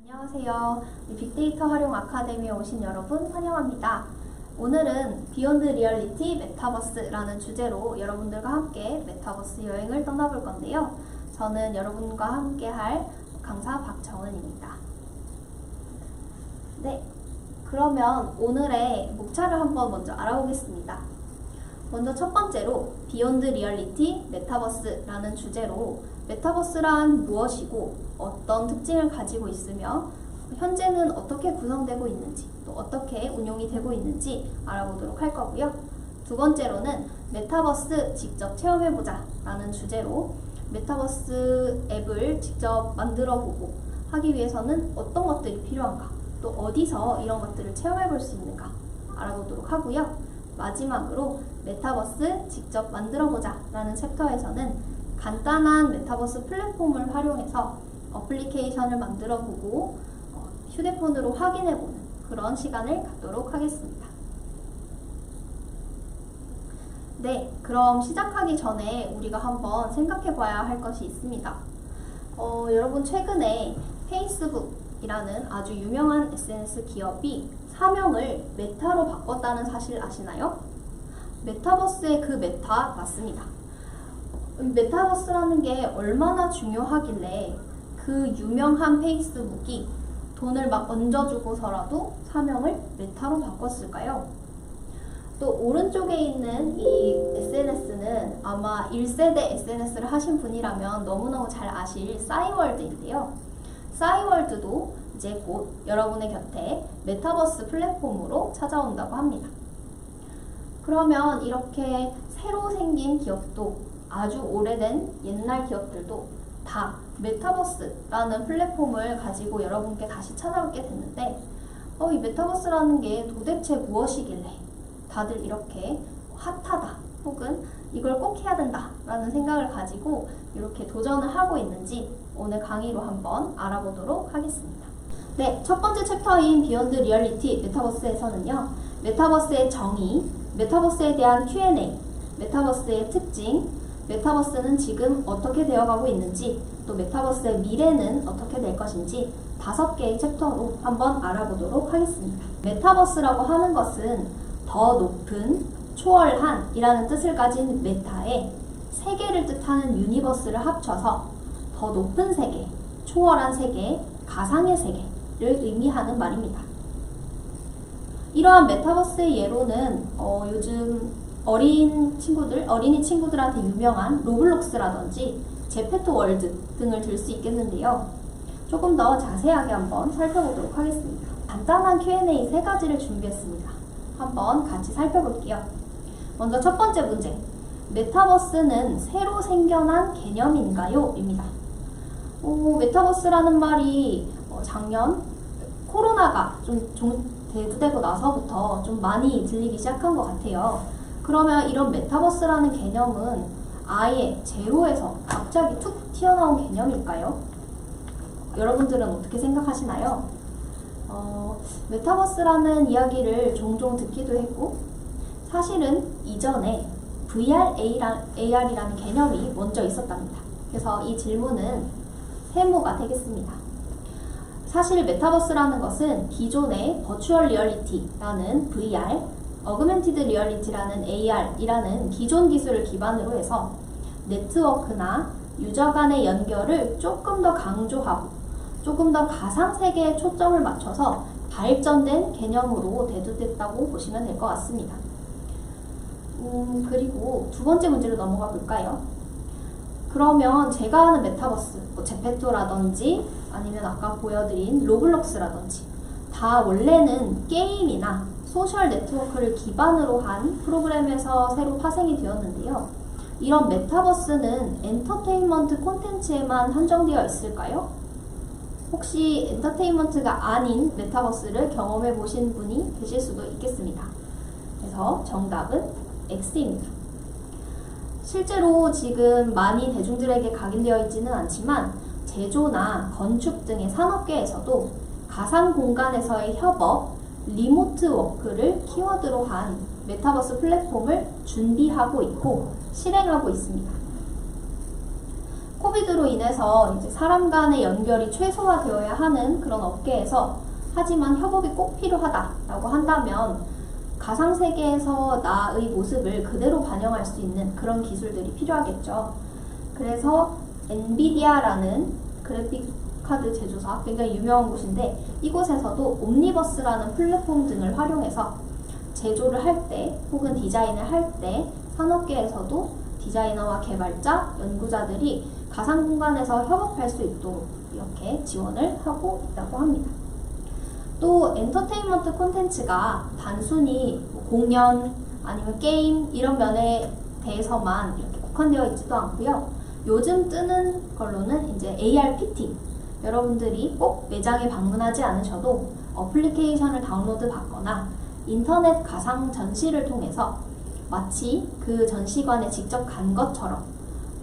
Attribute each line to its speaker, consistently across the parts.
Speaker 1: 안녕하세요. 빅데이터 활용 아카데미에 오신 여러분 환영합니다. 오늘은 비욘드 리얼리티 메타버스라는 주제로 여러분들과 함께 메타버스 여행을 떠나볼 건데요. 저는 여러분과 함께 할 강사 박정은입니다. 네, 그러면 오늘의 목차를 한번 먼저 알아보겠습니다. 먼저 첫 번째로 비욘드 리얼리티 메타버스라는 주제로 메타버스란 무엇이고 어떤 특징을 가지고 있으며 현재는 어떻게 구성되고 있는지 또 어떻게 운용이 되고 있는지 알아보도록 할 거고요. 두 번째로는 메타버스 직접 체험해보자 라는 주제로 메타버스 앱을 직접 만들어보고 하기 위해서는 어떤 것들이 필요한가 또 어디서 이런 것들을 체험해볼 수 있는가 알아보도록 하고요. 마지막으로 메타버스 직접 만들어보자 라는 챕터에서는 간단한 메타버스 플랫폼을 활용해서 어플리케이션을 만들어보고 휴대폰으로 확인해보는 그런 시간을 갖도록 하겠습니다. 네, 그럼 시작하기 전에 우리가 한번 생각해봐야 할 것이 있습니다. 여러분 최근에 페이스북이라는 아주 유명한 SNS 기업이 사명을 메타로 바꿨다는 사실 아시나요? 메타버스의 그 메타 맞습니다. 메타버스라는 게 얼마나 중요하길래 그 유명한 페이스북이 돈을 막 얹어주고서라도 사명을 메타로 바꿨을까요? 또 오른쪽에 있는 이 SNS는 아마 1세대 SNS를 하신 분이라면 너무너무 잘 아실 싸이월드인데요. 싸이월드도 이제 곧 여러분의 곁에 메타버스 플랫폼으로 찾아온다고 합니다. 그러면 이렇게 새로 생긴 기업도 아주 오래된 옛날 기업들도 다 메타버스라는 플랫폼을 가지고 여러분께 다시 찾아오게 됐는데 이 메타버스라는 게 도대체 무엇이길래 다들 이렇게 핫하다 혹은 이걸 꼭 해야 된다 라는 생각을 가지고 이렇게 도전을 하고 있는지 오늘 강의로 한번 알아보도록 하겠습니다. 네, 첫 번째 챕터인 비욘드 리얼리티 메타버스에서는요, 메타버스의 정의, 메타버스에 대한 Q&A, 메타버스의 특징, 메타버스는 지금 어떻게 되어가고 있는지, 또 메타버스의 미래는 어떻게 될 것인지 5개의 챕터로 한번 알아보도록 하겠습니다. 메타버스라고 하는 것은 더 높은, 초월한 이라는 뜻을 가진 메타에 세계를 뜻하는 유니버스를 합쳐서 더 높은 세계, 초월한 세계, 가상의 세계를 의미하는 말입니다. 이러한 메타버스의 예로는 요즘 어린이 친구들한테 유명한 로블록스라든지 제페토 월드 등을 들 수 있겠는데요. 조금 더 자세하게 한번 살펴보도록 하겠습니다. 간단한 Q&A 3가지를 준비했습니다. 한번 같이 살펴볼게요. 먼저 첫 번째 문제. 메타버스는 새로 생겨난 개념인가요? 입니다. 메타버스라는 말이 작년 코로나가 좀 대두되고 나서부터 좀 많이 들리기 시작한 것 같아요. 그러면 이런 메타버스라는 개념은 아예 제로에서 갑자기 툭 튀어나온 개념일까요? 여러분들은 어떻게 생각하시나요? 메타버스라는 이야기를 종종 듣기도 했고 사실은 이전에 VR, AR이라는 개념이 먼저 있었답니다. 그래서 이 질문은 세모가 되겠습니다. 사실 메타버스라는 것은 기존의 버추얼 리얼리티라는 VR, 어그멘티드 리얼리티라는 AR이라는 기존 기술을 기반으로 해서 네트워크나 유저 간의 연결을 조금 더 강조하고 조금 더 가상세계에 초점을 맞춰서 발전된 개념으로 대두됐다고 보시면 될 것 같습니다. 그리고 두 번째 문제로 넘어가 볼까요? 그러면 제가 아는 메타버스, 제페토라든지 아니면 아까 보여드린 로블록스라든지 다 원래는 게임이나 소셜 네트워크를 기반으로 한 프로그램에서 새로 파생이 되었는데요. 이런 메타버스는 엔터테인먼트 콘텐츠에만 한정되어 있을까요? 혹시 엔터테인먼트가 아닌 메타버스를 경험해 보신 분이 계실 수도 있겠습니다. 그래서 정답은 X입니다. 실제로 지금 많이 대중들에게 각인되어 있지는 않지만 제조나 건축 등의 산업계에서도 가상 공간에서의 협업, 리모트 워크를 키워드로 한 메타버스 플랫폼을 준비하고 있고 실행하고 있습니다. 코비드로 인해서 이제 사람 간의 연결이 최소화되어야 하는 그런 업계에서 하지만 협업이 꼭 필요하다라고 한다면 가상세계에서 나의 모습을 그대로 반영할 수 있는 그런 기술들이 필요하겠죠. 그래서 엔비디아라는 그래픽 카드 제조사, 굉장히 유명한 곳인데 이곳에서도 옴니버스라는 플랫폼 등을 활용해서 제조를 할 때 혹은 디자인을 할 때 산업계에서도 디자이너와 개발자, 연구자들이 가상 공간에서 협업할 수 있도록 이렇게 지원을 하고 있다고 합니다. 또 엔터테인먼트 콘텐츠가 단순히 공연 아니면 게임 이런 면에 대해서만 이렇게 국한되어 있지도 않고요. 요즘 뜨는 걸로는 이제 AR 피팅, 여러분들이 꼭 매장에 방문하지 않으셔도 어플리케이션을 다운로드 받거나 인터넷 가상 전시를 통해서 마치 그 전시관에 직접 간 것처럼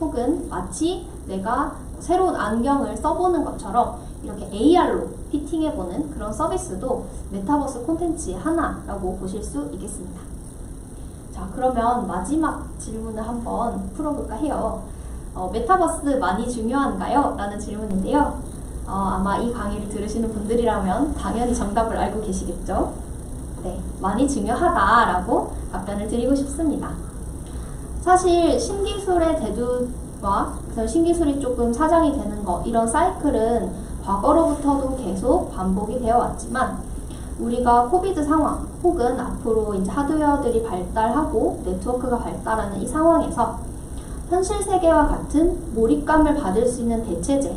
Speaker 1: 혹은 마치 내가 새로운 안경을 써보는 것처럼 이렇게 AR로 피팅해보는 그런 서비스도 메타버스 콘텐츠의 하나라고 보실 수 있겠습니다. 자, 그러면 마지막 질문을 한번 풀어볼까 해요. 메타버스 많이 중요한가요? 라는 질문인데요. 아마 이 강의를 들으시는 분들이라면 당연히 정답을 알고 계시겠죠? 네, 많이 중요하다라고 답변을 드리고 싶습니다. 사실 신기술의 대두와 신기술이 조금 사장이 되는 것, 이런 사이클은 과거로부터도 계속 반복이 되어 왔지만 우리가 코비드 상황 혹은 앞으로 이제 하드웨어들이 발달하고 네트워크가 발달하는 이 상황에서 현실 세계와 같은 몰입감을 받을 수 있는 대체제,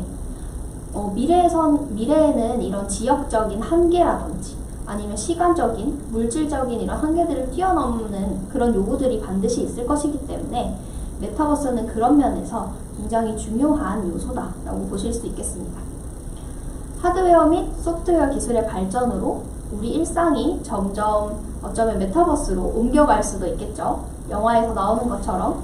Speaker 1: 미래에는 이런 지역적인 한계라든지 아니면 시간적인, 물질적인 이런 한계들을 뛰어넘는 그런 요구들이 반드시 있을 것이기 때문에 메타버스는 그런 면에서 굉장히 중요한 요소다라고 보실 수 있겠습니다. 하드웨어 및 소프트웨어 기술의 발전으로 우리 일상이 점점 어쩌면 메타버스로 옮겨갈 수도 있겠죠. 영화에서 나오는 것처럼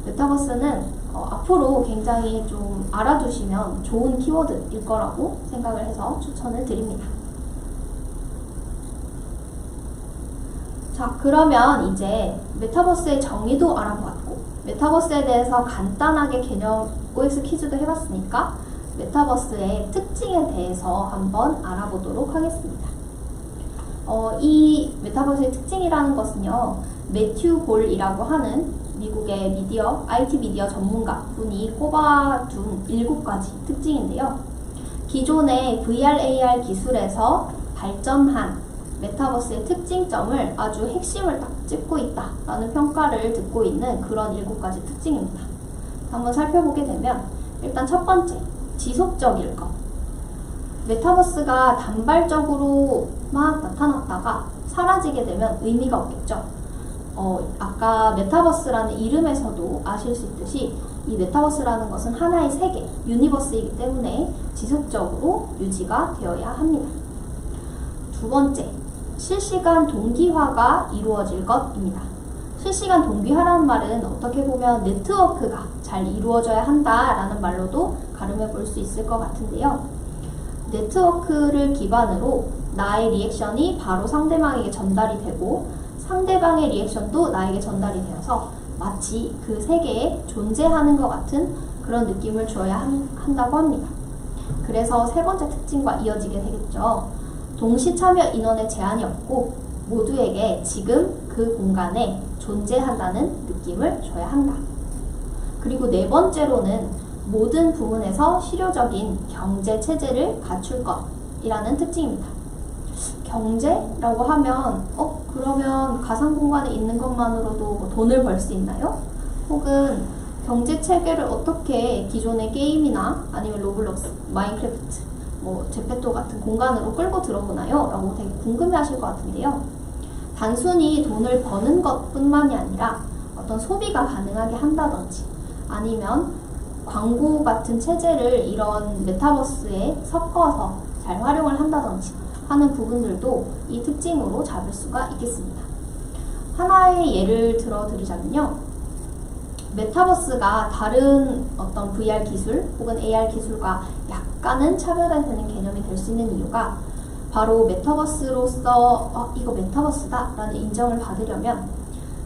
Speaker 1: 메타버스는 앞으로 굉장히 좀 알아두시면 좋은 키워드일 거라고 생각을 해서 추천을 드립니다. 자, 그러면 이제 메타버스의 정의도 알아보았고 메타버스에 대해서 간단하게 개념 OX 퀴즈도 해봤으니까 메타버스의 특징에 대해서 한번 알아보도록 하겠습니다. 이 메타버스의 특징이라는 것은요, 매튜 볼이라고 하는 미국의 IT 미디어 전문가 분이 꼽아둔 7가지 특징인데요. 기존의 VR, AR 기술에서 발전한 메타버스의 특징점을 아주 핵심을 딱 짚고 있다라는 평가를 듣고 있는 그런 7가지 특징입니다. 한번 살펴보게 되면 일단 첫 번째, 지속적일 것. 메타버스가 단발적으로 막 나타났다가 사라지게 되면 의미가 없겠죠. 아까 메타버스라는 이름에서도 아실 수 있듯이 이 메타버스라는 것은 하나의 세계, 유니버스이기 때문에 지속적으로 유지가 되어야 합니다. 두 번째, 실시간 동기화가 이루어질 것입니다. 실시간 동기화라는 말은 어떻게 보면 네트워크가 잘 이루어져야 한다라는 말로도 가름해 볼 수 있을 것 같은데요. 네트워크를 기반으로 나의 리액션이 바로 상대방에게 전달이 되고 상대방의 리액션도 나에게 전달이 되어서 마치 그 세계에 존재하는 것 같은 그런 느낌을 주어야 한다고 합니다. 그래서 세 번째 특징과 이어지게 되겠죠. 동시 참여 인원의 제한이 없고 모두에게 지금 그 공간에 존재한다는 느낌을 줘야 한다. 그리고 네 번째로는 모든 부문에서 실효적인 경제 체제를 갖출 것이라는 특징입니다. 경제라고 하면 그러면 가상 공간에 있는 것만으로도 뭐 돈을 벌 수 있나요? 혹은 경제 체계를 어떻게 기존의 게임이나 아니면 로블록스, 마인크래프트, 제페토 같은 공간으로 끌고 들어오나요? 라고 되게 궁금해 하실 것 같은데요. 단순히 돈을 버는 것뿐만이 아니라 어떤 소비가 가능하게 한다든지 아니면 광고 같은 체제를 이런 메타버스에 섞어서 잘 활용을 한다든지 하는 부분들도 이 특징으로 잡을 수가 있겠습니다. 하나의 예를 들어 드리자면요. 메타버스가 다른 어떤 VR 기술 혹은 AR 기술과 약간은 차별화되는 개념이 될 수 있는 이유가 바로 메타버스로서 이거 메타버스다 라는 인정을 받으려면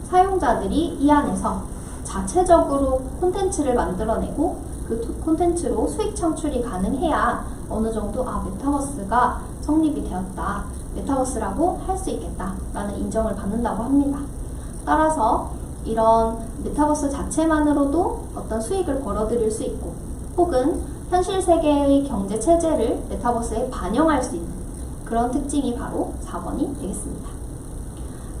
Speaker 1: 사용자들이 이 안에서 자체적으로 콘텐츠를 만들어내고 그 콘텐츠로 수익 창출이 가능해야 어느 정도 메타버스가 성립이 되었다, 메타버스라고 할 수 있겠다 라는 인정을 받는다고 합니다. 따라서 이런 메타버스 자체만으로도 어떤 수익을 벌어들일 수 있고, 혹은 현실 세계의 경제 체제를 메타버스에 반영할 수 있는 그런 특징이 바로 4번이 되겠습니다.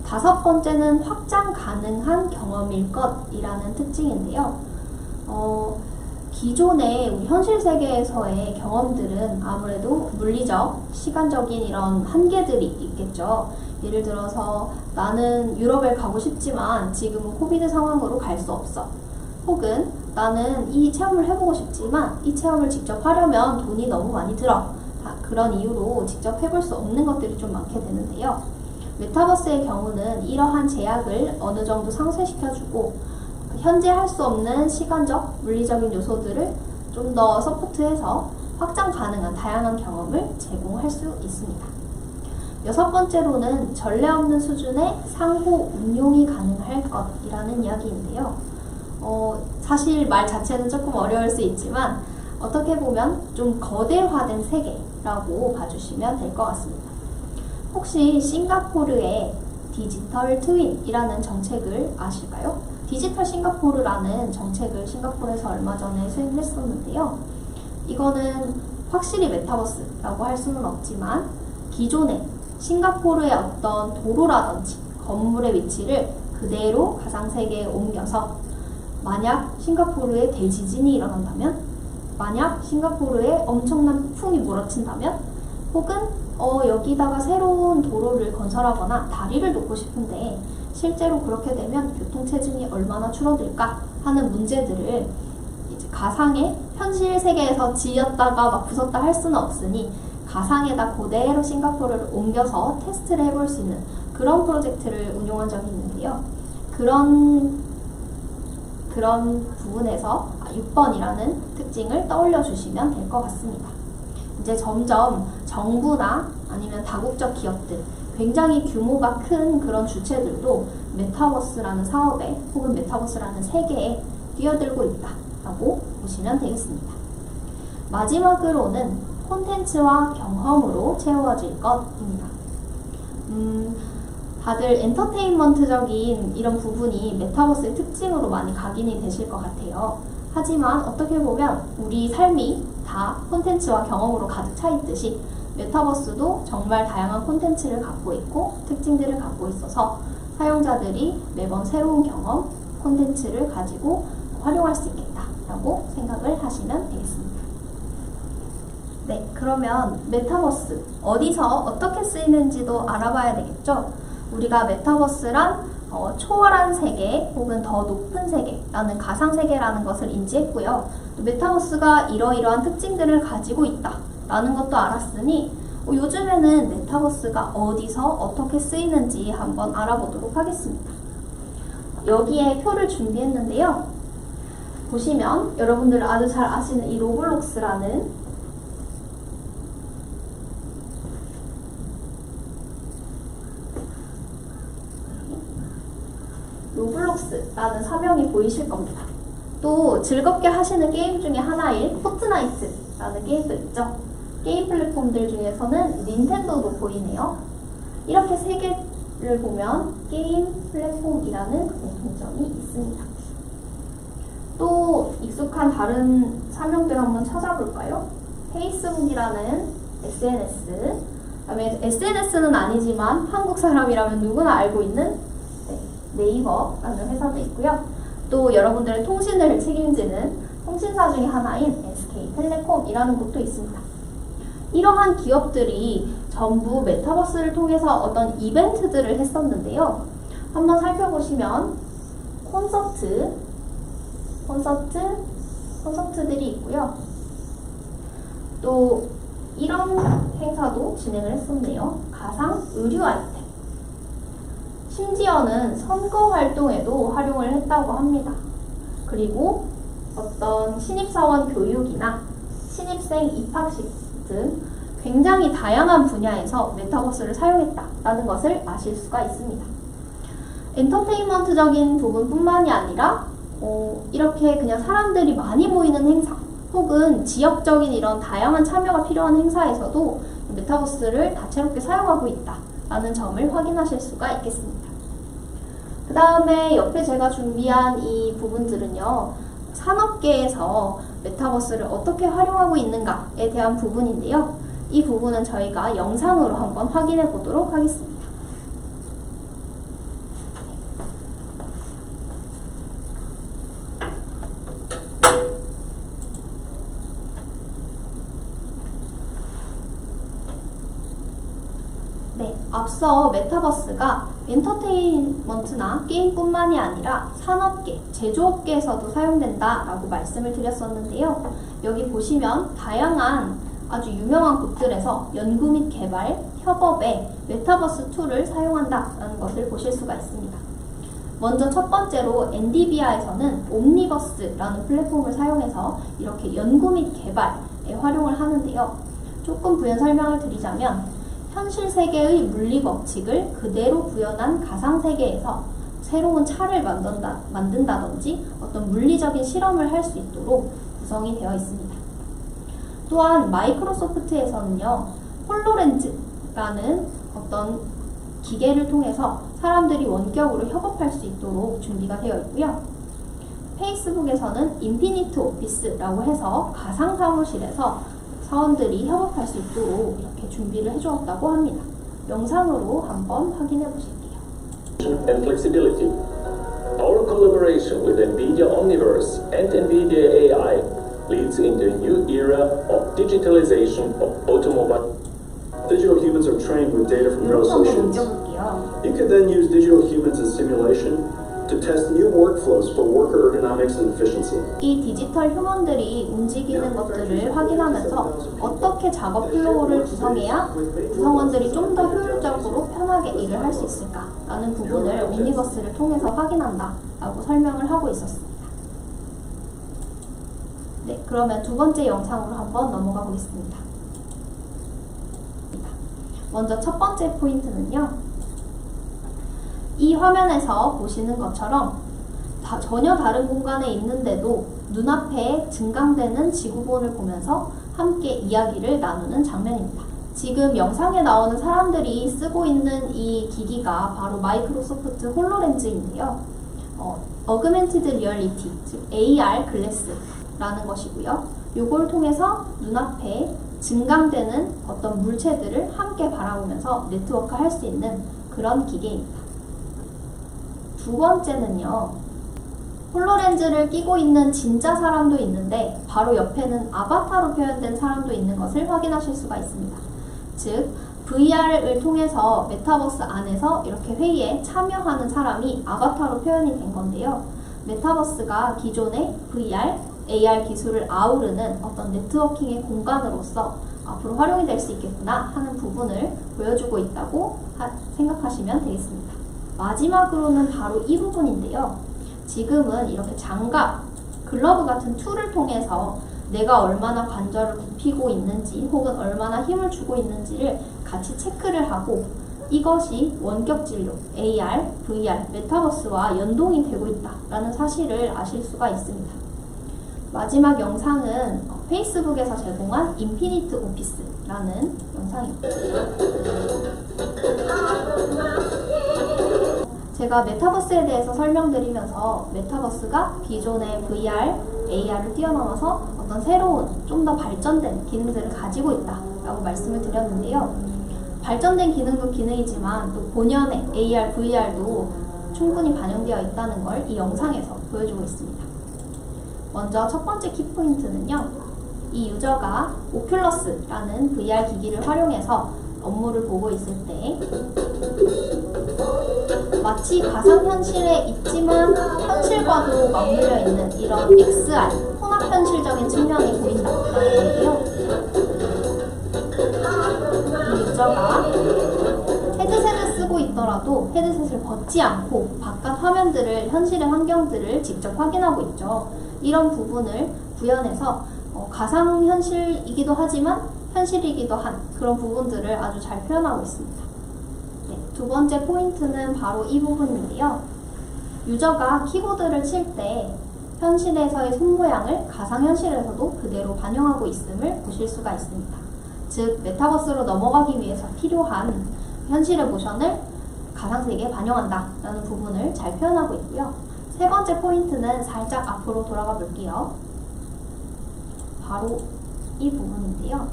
Speaker 1: 5번째는 확장 가능한 경험일 것이라는 특징인데요. 기존의 우리 현실 세계에서의 경험들은 아무래도 물리적, 시간적인 이런 한계들이 있겠죠. 예를 들어서 나는 유럽에 가고 싶지만 지금은 코비드 상황으로 갈 수 없어. 혹은 나는 이 체험을 해보고 싶지만 이 체험을 직접 하려면 돈이 너무 많이 들어. 그런 이유로 직접 해볼 수 없는 것들이 좀 많게 되는데요. 메타버스의 경우는 이러한 제약을 어느 정도 상쇄시켜주고 현재 할 수 없는 시간적, 물리적인 요소들을 좀 더 서포트해서 확장 가능한 다양한 경험을 제공할 수 있습니다. 6번째로는 전례 없는 수준의 상호 운용이 가능할 것이라는 이야기인데요. 사실 말 자체는 조금 어려울 수 있지만 어떻게 보면 좀 거대화된 세계라고 봐주시면 될 것 같습니다. 혹시 싱가포르의 디지털 트윈이라는 정책을 아실까요? 디지털 싱가포르라는 정책을 싱가포르에서 얼마 전에 수행했었는데요. 이거는 확실히 메타버스라고 할 수는 없지만 기존의 싱가포르의 어떤 도로라든지 건물의 위치를 그대로 가상세계에 옮겨서 만약 싱가포르에 대지진이 일어난다면, 만약 싱가포르에 엄청난 폭풍이 몰아친다면, 혹은 여기다가 새로운 도로를 건설하거나 다리를 놓고 싶은데 실제로 그렇게 되면 교통체증이 얼마나 줄어들까 하는 문제들을 이제 가상의 현실 세계에서 지었다가 막 부쉈다 할 수는 없으니 가상에다 그대로 싱가포르를 옮겨서 테스트를 해볼 수 있는 그런 프로젝트를 운용한 적이 있는데요. 그런 부분에서 6번이라는 특징을 떠올려 주시면 될 것 같습니다. 이제 점점 정부나 아니면 다국적 기업들, 굉장히 규모가 큰 그런 주체들도 메타버스라는 사업에 혹은 메타버스라는 세계에 뛰어들고 있다라고 보시면 되겠습니다. 마지막으로는 콘텐츠와 경험으로 채워질 것입니다. 다들 엔터테인먼트적인 이런 부분이 메타버스의 특징으로 많이 각인이 되실 것 같아요. 하지만 어떻게 보면 우리 삶이 다 콘텐츠와 경험으로 가득 차 있듯이 메타버스도 정말 다양한 콘텐츠를 갖고 있고 특징들을 갖고 있어서 사용자들이 매번 새로운 경험, 콘텐츠를 가지고 활용할 수 있겠다라고 생각을 하시면 되겠습니다. 네, 그러면 메타버스 어디서 어떻게 쓰이는지도 알아봐야 되겠죠? 우리가 메타버스란 초월한 세계 혹은 더 높은 세계라는 가상세계라는 것을 인지했고요. 또 메타버스가 이러이러한 특징들을 가지고 있다라는 것도 알았으니 요즘에는 메타버스가 어디서 어떻게 쓰이는지 한번 알아보도록 하겠습니다. 여기에 표를 준비했는데요. 보시면 여러분들 아주 잘 아시는 이 로블록스라는 사명이 보이실 겁니다. 또 즐겁게 하시는 게임 중에 하나인 포트나이트라는 게임도 있죠. 게임 플랫폼들 중에서는 닌텐도도 보이네요. 이렇게 세 개를 보면 게임 플랫폼이라는 공통점이 있습니다. 또 익숙한 다른 사명들 한번 찾아볼까요? 페이스북이라는 SNS, 그다음에 SNS는 아니지만 한국 사람이라면 누구나 알고 있는 네이버라는 회사도 있고요. 또 여러분들의 통신을 책임지는 통신사 중에 하나인 SK텔레콤이라는 곳도 있습니다. 이러한 기업들이 전부 메타버스를 통해서 어떤 이벤트들을 했었는데요. 한번 살펴보시면 콘서트들이 있고요. 또 이런 행사도 진행을 했었네요. 가상 의류 아이템. 심지어는 선거 활동에도 활용을 했다고 합니다. 그리고 어떤 신입사원 교육이나 신입생 입학식 등 굉장히 다양한 분야에서 메타버스를 사용했다라는 것을 아실 수가 있습니다. 엔터테인먼트적인 부분뿐만이 아니라 이렇게 그냥 사람들이 많이 모이는 행사 혹은 지역적인 이런 다양한 참여가 필요한 행사에서도 메타버스를 다채롭게 사용하고 있다라는 점을 확인하실 수가 있겠습니다. 그 다음에 옆에 제가 준비한 이 부분들은요, 산업계에서 메타버스를 어떻게 활용하고 있는가에 대한 부분인데요. 이 부분은 저희가 영상으로 한번 확인해 보도록 하겠습니다. 네, 앞서 메타버스가 엔터테인먼트나 게임뿐만이 아니라 산업계, 제조업계에서도 사용된다라고 말씀을 드렸었는데요. 여기 보시면 다양한 아주 유명한 곳들에서 연구 및 개발, 협업에 메타버스 툴을 사용한다라는 것을 보실 수가 있습니다. 먼저 첫 번째로 엔디비아에서는 옴니버스라는 플랫폼을 사용해서 이렇게 연구 및 개발에 활용을 하는데요. 조금 부연 설명을 드리자면 현실 세계의 물리 법칙을 그대로 구현한 가상 세계에서 새로운 차를 만든다든지 어떤 물리적인 실험을 할 수 있도록 구성이 되어 있습니다. 또한 마이크로소프트에서는요, 홀로렌즈라는 어떤 기계를 통해서 사람들이 원격으로 협업할 수 있도록 준비가 되어 있고요. 페이스북에서는 인피니트 오피스라고 해서 가상 사무실에서 사원들이 협업할 수 있도록 이렇게 준비를 해주었다고 합니다. 영상으로 한번 확인해 보실게요.
Speaker 2: And flexibility. Our collaboration with NVIDIA Omniverse and NVIDIA AI leads into a new era of digitalization of automobile.
Speaker 3: Digital humans are trained with data from neural
Speaker 1: 한번
Speaker 3: associates.
Speaker 1: 옮겨볼게요.
Speaker 3: You could then use digital humans in simulation to test new workflows for worker ergonomics and efficiency.
Speaker 1: 이 디지털 휴먼들이 움직이는 것들을 확인하면서 어떻게 작업 플로우를 구성해야 구성원들이 좀 더 효율적으로 편하게 일을 할 수 있을까라는 부분을 옴니버스를 통해서 확인한다라고 설명을 하고 있었습니다. 네, 그러면 두 번째 영상으로 한번 넘어가 보겠습니다. 먼저 첫 번째 포인트는요, 이 화면에서 보시는 것처럼 전혀 다른 공간에 있는데도 눈앞에 증강되는 지구본을 보면서 함께 이야기를 나누는 장면입니다. 지금 영상에 나오는 사람들이 쓰고 있는 이 기기가 바로 마이크로소프트 홀로렌즈인데요. 어그멘티드 리얼리티, 즉 AR 글래스라는 것이고요. 요걸 통해서 눈앞에 증강되는 어떤 물체들을 함께 바라보면서 네트워크 할 수 있는 그런 기계입니다. 두 번째는요, 홀로렌즈를 끼고 있는 진짜 사람도 있는데 바로 옆에는 아바타로 표현된 사람도 있는 것을 확인하실 수가 있습니다. 즉, VR을 통해서 메타버스 안에서 이렇게 회의에 참여하는 사람이 아바타로 표현이 된 건데요. 메타버스가 기존의 VR, AR 기술을 아우르는 어떤 네트워킹의 공간으로서 앞으로 활용이 될 수 있겠구나 하는 부분을 보여주고 있다고 생각하시면 되겠습니다. 마지막으로는 바로 이 부분인데요. 지금은 이렇게 장갑, 글러브 같은 툴을 통해서 내가 얼마나 관절을 굽히고 있는지 혹은 얼마나 힘을 주고 있는지를 같이 체크를 하고 이것이 원격 진료, AR, VR, 메타버스와 연동이 되고 있다라는 사실을 아실 수가 있습니다. 마지막 영상은 페이스북에서 제공한 인피니트 오피스라는 영상입니다. 제가 메타버스에 대해서 설명드리면서 메타버스가 기존의 VR, AR을 뛰어넘어서 어떤 새로운 좀 더 발전된 기능들을 가지고 있다라고 말씀을 드렸는데요. 발전된 기능도 기능이지만 또 본연의 AR, VR도 충분히 반영되어 있다는 걸 이 영상에서 보여주고 있습니다. 먼저 첫 번째 키포인트는요, 이 유저가 오큘러스라는 VR 기기를 활용해서 업무를 보고 있을 때 마치 가상현실에 있지만 현실과도 맞물려 있는 이런 XR, 혼합현실적인 측면이 보인다는 건데요. 이 유저가 헤드셋을 쓰고 있더라도 헤드셋을 벗지 않고 바깥 화면들을, 현실의 환경들을 직접 확인하고 있죠. 이런 부분을 구현해서 가상현실이기도 하지만 현실이기도 한 그런 부분들을 아주 잘 표현하고 있습니다. 네, 두 번째 포인트는 바로 이 부분인데요. 유저가 키보드를 칠 때 현실에서의 손모양을 가상현실에서도 그대로 반영하고 있음을 보실 수가 있습니다. 즉, 메타버스로 넘어가기 위해서 필요한 현실의 모션을 가상세계에 반영한다 라는 부분을 잘 표현하고 있고요. 세 번째 포인트는 살짝 앞으로 돌아가 볼게요. 바로 이 부분인데요.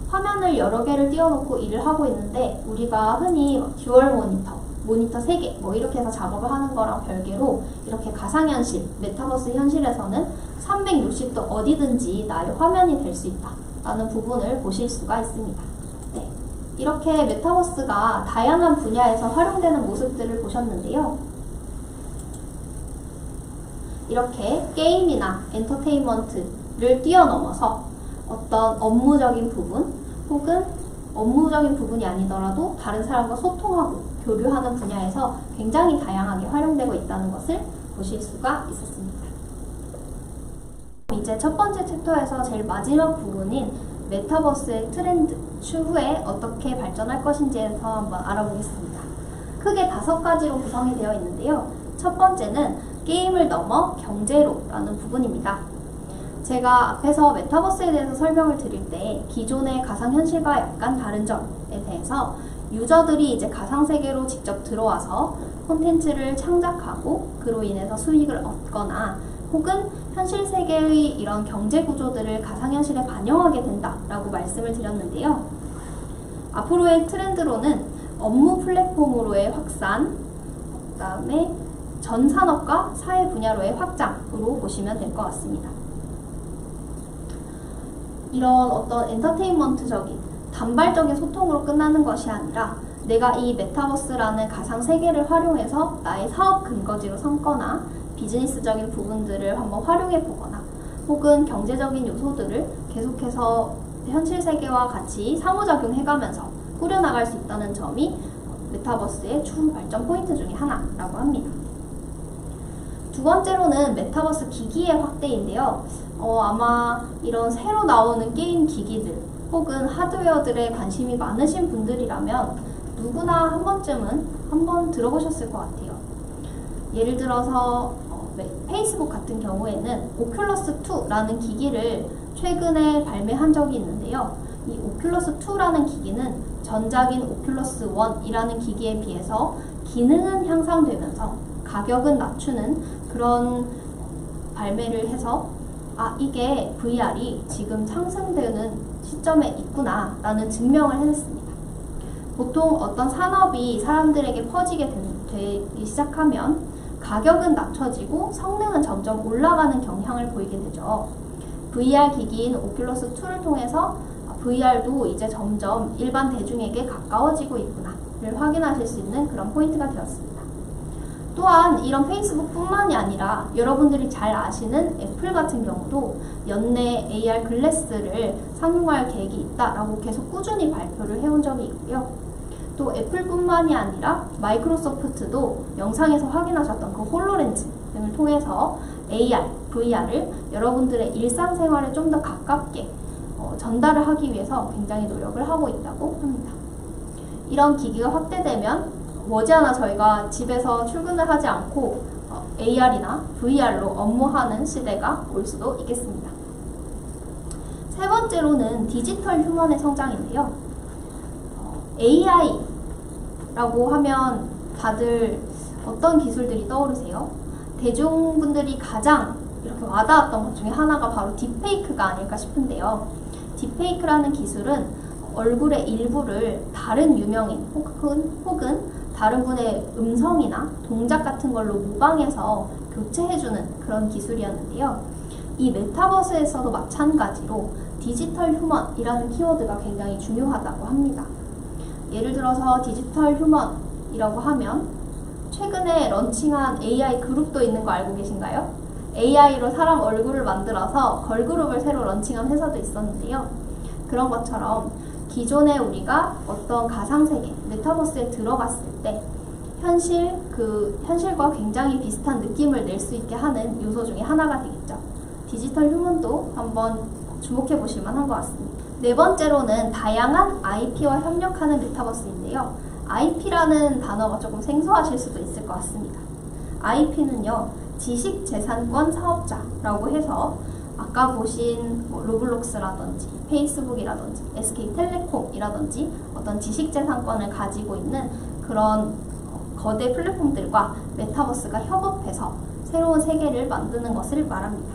Speaker 1: 화면을 여러 개를 띄워놓고 일을 하고 있는데 우리가 흔히 듀얼 모니터 3개 이렇게 해서 작업을 하는 거랑 별개로 이렇게 가상현실, 메타버스 현실에서는 360도 어디든지 나의 화면이 될 수 있다 라는 부분을 보실 수가 있습니다. 네, 이렇게 메타버스가 다양한 분야에서 활용되는 모습들을 보셨는데요. 이렇게 게임이나 엔터테인먼트를 뛰어넘어서 어떤 업무적인 부분 혹은 업무적인 부분이 아니더라도 다른 사람과 소통하고 교류하는 분야에서 굉장히 다양하게 활용되고 있다는 것을 보실 수가 있었습니다. 이제 첫 번째 챕터에서 제일 마지막 부분인 메타버스의 트렌드, 추후에 어떻게 발전할 것인지에 대해서 한번 알아보겠습니다. 크게 5가지로 구성이 되어 있는데요. 첫 번째는 게임을 넘어 경제로라는 부분입니다. 제가 앞에서 메타버스에 대해서 설명을 드릴 때 기존의 가상현실과 약간 다른 점에 대해서 유저들이 이제 가상세계로 직접 들어와서 콘텐츠를 창작하고 그로 인해서 수익을 얻거나 혹은 현실 세계의 이런 경제 구조들을 가상현실에 반영하게 된다라고 말씀을 드렸는데요. 앞으로의 트렌드로는 업무 플랫폼으로의 확산, 그 다음에 전 산업과 사회 분야로의 확장으로 보시면 될 것 같습니다. 이런 어떤 엔터테인먼트적인 단발적인 소통으로 끝나는 것이 아니라 내가 이 메타버스라는 가상 세계를 활용해서 나의 사업 근거지로 삼거나 비즈니스적인 부분들을 한번 활용해 보거나 혹은 경제적인 요소들을 계속해서 현실 세계와 같이 상호작용해가면서 꾸려나갈 수 있다는 점이 메타버스의 추후 발전 포인트 중에 하나라고 합니다. 두 번째로는 메타버스 기기의 확대인데요. 아마 이런 새로 나오는 게임 기기들 혹은 하드웨어들에 관심이 많으신 분들이라면 누구나 한 번쯤은 한번 들어보셨을 것 같아요. 예를 들어서 페이스북 같은 경우에는 오큘러스2라는 기기를 최근에 발매한 적이 있는데요. 이 오큘러스2라는 기기는 전작인 오큘러스1이라는 기기에 비해서 기능은 향상되면서 가격은 낮추는 그런 발매를 해서 이게 VR이 지금 상승되는 시점에 있구나 라는 증명을 해냈습니다. 보통 어떤 산업이 사람들에게 퍼지게 되기 시작하면 가격은 낮춰지고 성능은 점점 올라가는 경향을 보이게 되죠. VR 기기인 오큘러스2를 통해서 VR도 이제 점점 일반 대중에게 가까워지고 있구나를 확인하실 수 있는 그런 포인트가 되었습니다. 또한 이런 페이스북뿐만이 아니라 여러분들이 잘 아시는 애플 같은 경우도 연내 AR 글래스를 상용화할 계획이 있다라고 계속 꾸준히 발표를 해온 적이 있고요. 또 애플뿐만이 아니라 마이크로소프트도 영상에서 확인하셨던 그 홀로렌즈 등을 통해서 AR, VR을 여러분들의 일상생활에 좀 더 가깝게 전달을 하기 위해서 굉장히 노력을 하고 있다고 합니다. 이런 기기가 확대되면 머지않아 저희가 집에서 출근을 하지 않고 AR이나 VR로 업무하는 시대가 올 수도 있겠습니다. 세 번째로는 디지털 휴먼의 성장인데요. AI라고 하면 다들 어떤 기술들이 떠오르세요? 대중분들이 가장 이렇게 와닿았던 것 중에 하나가 바로 딥페이크가 아닐까 싶은데요. 딥페이크라는 기술은 얼굴의 일부를 다른 유명인 혹은 다른 분의 음성이나 동작 같은 걸로 모방해서 교체해주는 그런 기술이었는데요. 이 메타버스에서도 마찬가지로 디지털 휴먼이라는 키워드가 굉장히 중요하다고 합니다. 예를 들어서 디지털 휴먼이라고 하면 최근에 런칭한 AI 그룹도 있는 거 알고 계신가요? AI로 사람 얼굴을 만들어서 걸그룹을 새로 런칭한 회사도 있었는데요. 그런 것처럼 기존에 우리가 어떤 가상세계, 메타버스에 들어갔을 때 현실과 굉장히 비슷한 느낌을 낼 수 있게 하는 요소 중에 하나가 되겠죠. 디지털 휴먼도 한번 주목해 보실 만한 것 같습니다. 네 번째로는 다양한 IP와 협력하는 메타버스인데요. IP라는 단어가 조금 생소하실 수도 있을 것 같습니다. IP는요, 지식재산권 사업자라고 해서 아까 보신 뭐 로블록스라든지 페이스북이라든지 SK텔레콤이라든지 어떤 지식재산권을 가지고 있는 그런 거대 플랫폼들과 메타버스가 협업해서 새로운 세계를 만드는 것을 말합니다.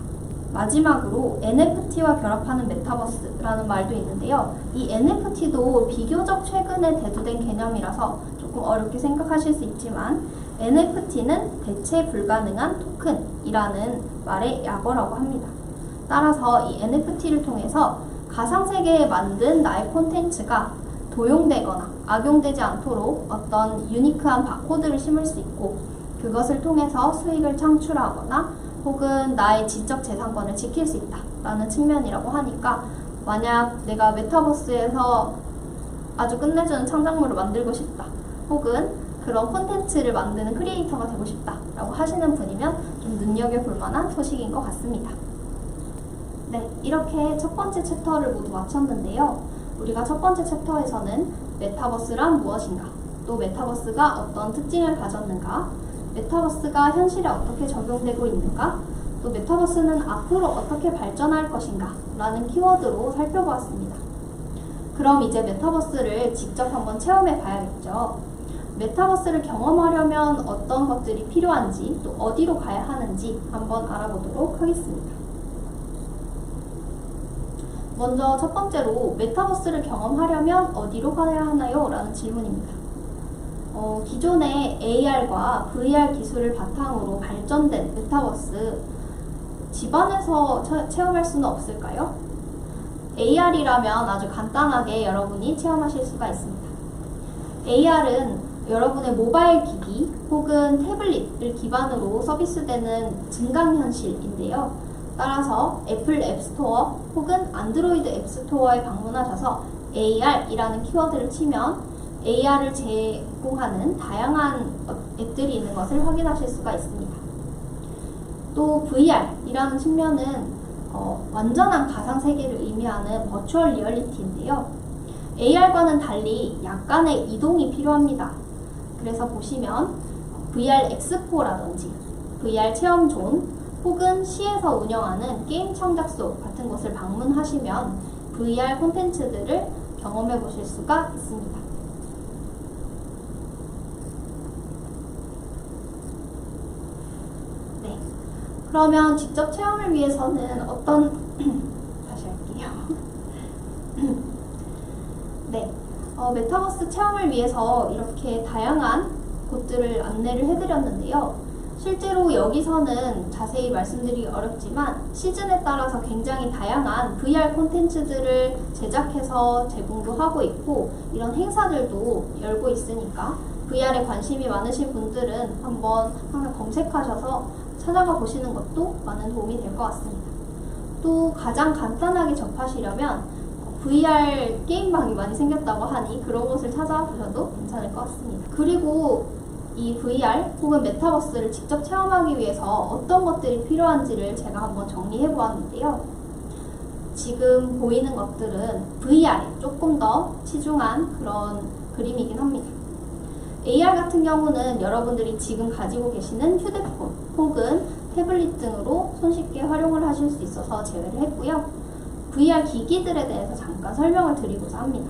Speaker 1: 마지막으로 NFT와 결합하는 메타버스라는 말도 있는데요. 이 NFT도 비교적 최근에 대두된 개념이라서 조금 어렵게 생각하실 수 있지만 NFT는 대체 불가능한 토큰이라는 말의 약어라고 합니다. 따라서 이 NFT를 통해서 가상세계에 만든 나의 콘텐츠가 도용되거나 악용되지 않도록 어떤 유니크한 바코드를 심을 수 있고 그것을 통해서 수익을 창출하거나 혹은 나의 지적 재산권을 지킬 수 있다라는 측면이라고 하니까 만약 내가 메타버스에서 아주 끝내주는 창작물을 만들고 싶다 혹은 그런 콘텐츠를 만드는 크리에이터가 되고 싶다라고 하시는 분이면 좀 눈여겨볼 만한 소식인 것 같습니다. 네, 이렇게 첫 번째 챕터를 모두 마쳤는데요. 우리가 첫 번째 챕터에서는 메타버스란 무엇인가, 또 메타버스가 어떤 특징을 가졌는가, 메타버스가 현실에 어떻게 적용되고 있는가, 또 메타버스는 앞으로 어떻게 발전할 것인가 라는 키워드로 살펴보았습니다. 그럼 이제 메타버스를 직접 한번 체험해 봐야겠죠. 메타버스를 경험하려면 어떤 것들이 필요한지 또 어디로 가야 하는지 한번 알아보도록 하겠습니다. 먼저 첫 번째로 메타버스를 경험하려면 어디로 가야 하나요? 라는 질문입니다. 기존의 AR과 VR 기술을 바탕으로 발전된 메타버스 집안에서 체험할 수는 없을까요? AR이라면 아주 간단하게 여러분이 체험하실 수가 있습니다. AR은 여러분의 모바일 기기 혹은 태블릿을 기반으로 서비스되는 증강현실인데요. 따라서 애플 앱스토어 혹은 안드로이드 앱스토어에 방문하셔서 AR이라는 키워드를 치면 AR을 제공하는 다양한 앱들이 있는 것을 확인하실 수가 있습니다. 또 VR이라는 측면은 완전한 가상세계를 의미하는 버추얼 리얼리티인데요. AR과는 달리 약간의 이동이 필요합니다. 그래서 보시면 VR 엑스포라든지 VR 체험존 혹은 시에서 운영하는 게임 창작소 같은 곳을 방문하시면 VR 콘텐츠들을 경험해 보실 수가 있습니다. 네, 그러면 직접 체험을 위해서는 어떤 다시 할게요. 네, 메타버스 체험을 위해서 이렇게 다양한 곳들을 안내를 해드렸는데요. 실제로 여기서는 자세히 말씀드리기 어렵지만 시즌에 따라서 굉장히 다양한 VR 콘텐츠들을 제작해서 제공도 하고 있고 이런 행사들도 열고 있으니까 VR에 관심이 많으신 분들은 한번 항상 검색하셔서 찾아가 보시는 것도 많은 도움이 될 것 같습니다. 또 가장 간단하게 접하시려면 VR 게임방이 많이 생겼다고 하니 그런 곳을 찾아보셔도 괜찮을 것 같습니다. 그리고 이 VR 혹은 메타버스를 직접 체험하기 위해서 어떤 것들이 필요한지를 제가 한번 정리해 보았는데요. 지금 보이는 것들은 VR에 조금 더 치중한 그런 그림이긴 합니다. AR 같은 경우는 여러분들이 지금 가지고 계시는 휴대폰 혹은 태블릿 등으로 손쉽게 활용을 하실 수 있어서 제외를 했고요. VR 기기들에 대해서 잠깐 설명을 드리고자 합니다.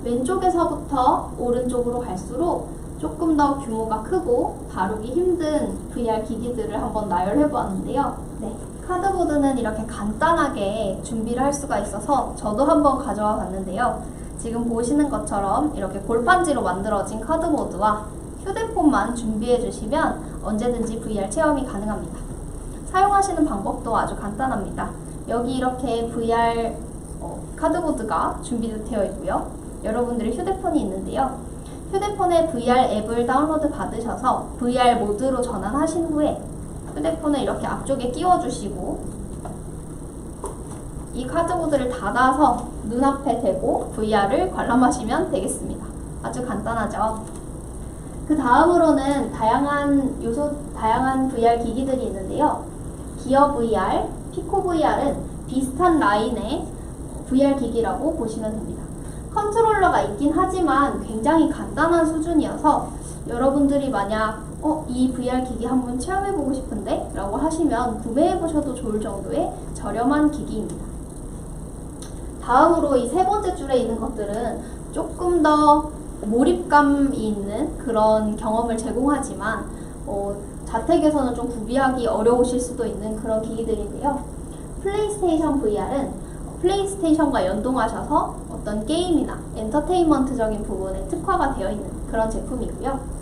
Speaker 1: 왼쪽에서부터 오른쪽으로 갈수록 조금 더 규모가 크고 다루기 힘든 VR 기기들을 한번 나열해 보았는데요. 네, 카드보드는 이렇게 간단하게 준비를 할 수가 있어서 저도 한번 가져와 봤는데요. 지금 보시는 것처럼 이렇게 골판지로 만들어진 카드보드와 휴대폰만 준비해 주시면 언제든지 VR 체험이 가능합니다. 사용하시는 방법도 아주 간단합니다. 여기 이렇게 VR 카드보드가 준비되어 있고요. 여러분들의 휴대폰이 있는데요. 휴대폰에 VR 앱을 다운로드 받으셔서 VR 모드로 전환하신 후에 휴대폰을 이렇게 앞쪽에 끼워주시고 이 카드보드를 닫아서 눈앞에 대고 VR을 관람하시면 되겠습니다. 아주 간단하죠? 그 다음으로는 다양한 VR 기기들이 있는데요. 기어 VR, 피코 VR은 비슷한 라인의 VR 기기라고 보시면 됩니다. 컨트롤러가 있긴 하지만 굉장히 간단한 수준이어서 여러분들이 만약 이 VR 기기 한번 체험해보고 싶은데? 라고 하시면 구매해보셔도 좋을 정도의 저렴한 기기입니다. 다음으로 이 세 번째 줄에 있는 것들은 조금 더 몰입감이 있는 그런 경험을 제공하지만 자택에서는 좀 구비하기 어려우실 수도 있는 그런 기기들인데요. 플레이스테이션 VR은 플레이스테이션과 연동하셔서 어떤 게임이나 엔터테인먼트적인 부분에 특화가 되어 있는 그런 제품이고요.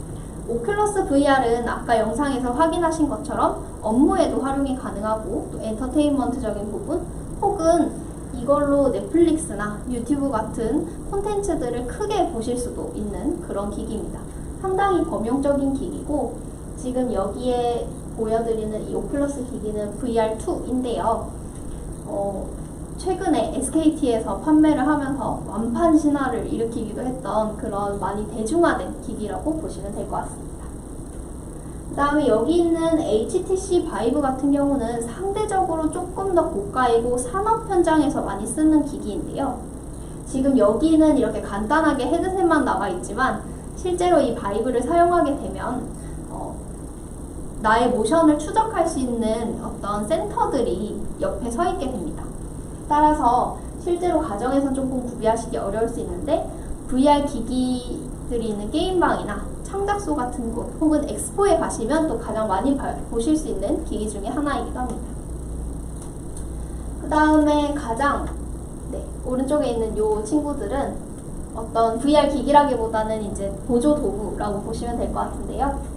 Speaker 1: 오큘러스 VR은 아까 영상에서 확인하신 것처럼 업무에도 활용이 가능하고 또 엔터테인먼트적인 부분 혹은 이걸로 넷플릭스나 유튜브 같은 콘텐츠들을 크게 보실 수도 있는 그런 기기입니다. 상당히 범용적인 기기고 지금 여기에 보여드리는 이 오큘러스 기기는 VR2인데요. 최근에 SKT에서 판매를 하면서 완판 신화를 일으키기도 했던 그런 많이 대중화된 기기라고 보시면 될 것 같습니다. 그 다음에 여기 있는 HTC 바이브 같은 경우는 상대적으로 조금 더 고가이고 산업 현장에서 많이 쓰는 기기인데요. 지금 여기는 이렇게 간단하게 헤드셋만 나와 있지만 실제로 이 바이브를 사용하게 되면 나의 모션을 추적할 수 있는 어떤 센터들이 옆에 서 있게 됩니다. 따라서 실제로 가정에서 조금 구비하시기 어려울 수 있는데 VR 기기들이 있는 게임방이나 창작소 같은 곳 혹은 엑스포에 가시면 또 가장 많이 보실 수 있는 기기 중에 하나이기도 합니다. 그 다음에 가장 오른쪽에 있는 이 친구들은 어떤 VR 기기라기보다는 이제 보조 도구라고 보시면 될 것 같은데요.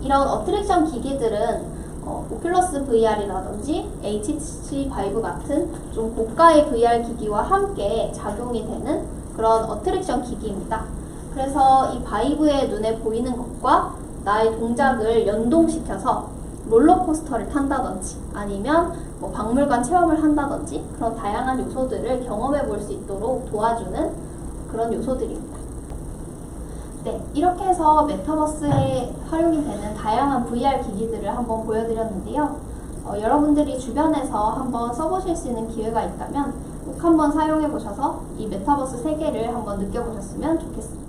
Speaker 1: 이런 어트랙션 기기들은 오큘러스 VR이라든지 HTC 바이브 같은 좀 고가의 VR 기기와 함께 작용이 되는 그런 어트랙션 기기입니다. 그래서 이 바이브의 눈에 보이는 것과 나의 동작을 연동시켜서 롤러코스터를 탄다든지 아니면 뭐 박물관 체험을 한다든지 그런 다양한 요소들을 경험해 볼 수 있도록 도와주는 그런 요소들입니다. 이렇게 해서 메타버스에 활용이 되는 다양한 VR 기기들을 한번 보여드렸는데요. 여러분들이 주변에서 한번 써보실 수 있는 기회가 있다면 꼭 한번 사용해 보셔서 이 메타버스 세계를 한번 느껴보셨으면 좋겠습니다.